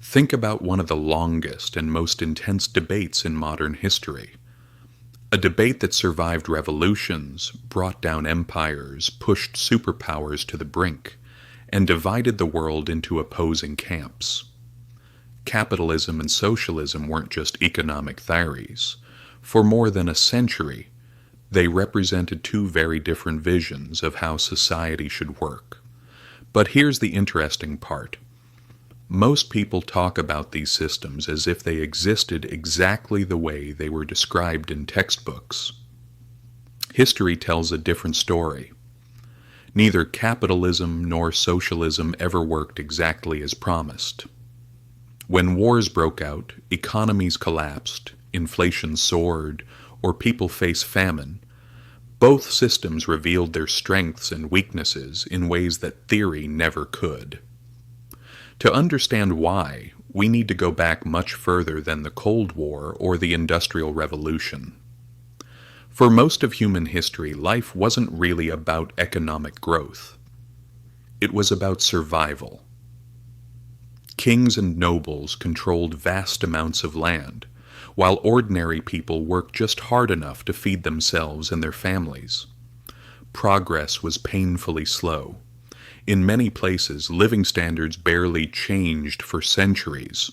Think about one of the longest and most intense debates in modern history. A debate that survived revolutions, brought down empires, pushed superpowers to the brink, and divided the world into opposing camps. Capitalism and socialism weren't just economic theories. For more than a century, they represented two very different visions of how society should work. But here's the interesting part. Most people talk about these systems as if they existed exactly the way they were described in textbooks. History tells a different story. Neither capitalism nor socialism ever worked exactly as promised. When wars broke out, economies collapsed, inflation soared, or people faced famine, both systems revealed their strengths and weaknesses in ways that theory never could. To understand why, we need to go back much further than the Cold War or the Industrial Revolution. For most of human history, life wasn't really about economic growth. It was about survival. Kings and nobles controlled vast amounts of land, while ordinary people worked just hard enough to feed themselves and their families. Progress was painfully slow. In many places, living standards barely changed for centuries.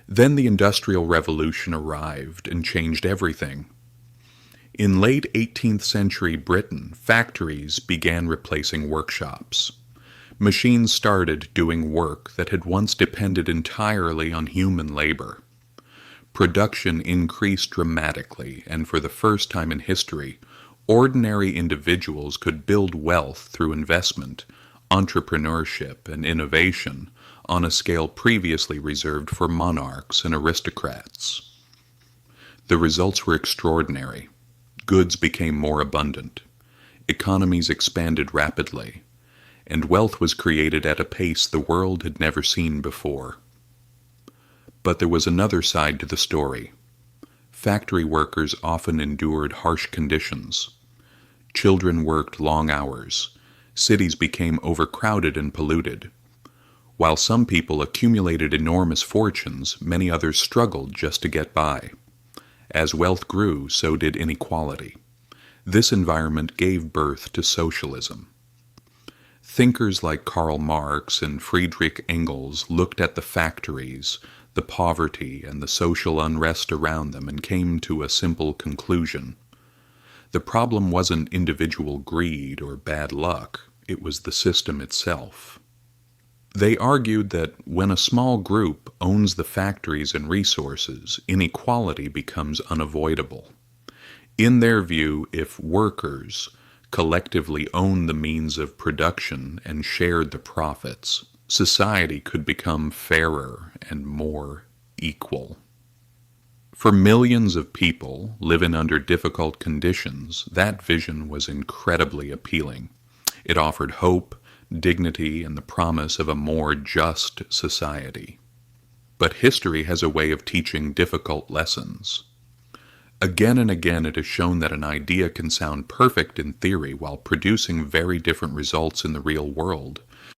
Then the Industrial Revolution arrived and changed everything. In late 18th century Britain, factories began replacing workshops. Machines started doing work that had once depended entirely on human labor. Production increased dramatically, and for the first time in history, ordinary individuals could build wealth through investment, entrepreneurship, and innovation on a scale previously reserved for monarchs and aristocrats. The results were extraordinary. Goods became more abundant. Economies expanded rapidly, and wealth was created at a pace the world had never seen before. But there was another side to the story. Factory workers often endured harsh conditions. Children worked long hours. Cities became overcrowded and polluted. While some people accumulated enormous fortunes, many others struggled just to get by. As wealth grew, so did inequality. This environment gave birth to socialism. Thinkers like Karl Marx and Friedrich Engels looked at the factories, the poverty, and the social unrest around them and came to a simple conclusion. The problem wasn't individual greed or bad luck, it was the system itself. They argued that when a small group owns the factories and resources, inequality becomes unavoidable. In their view, if workers collectively owned the means of production and shared the profits, society could become fairer and more equal. For millions of people living under difficult conditions, that vision was incredibly appealing. It offered hope, dignity, and the promise of a more just society. But history has a way of teaching difficult lessons. Again and again it has shown that an idea can sound perfect in theory while producing very different results in the real world.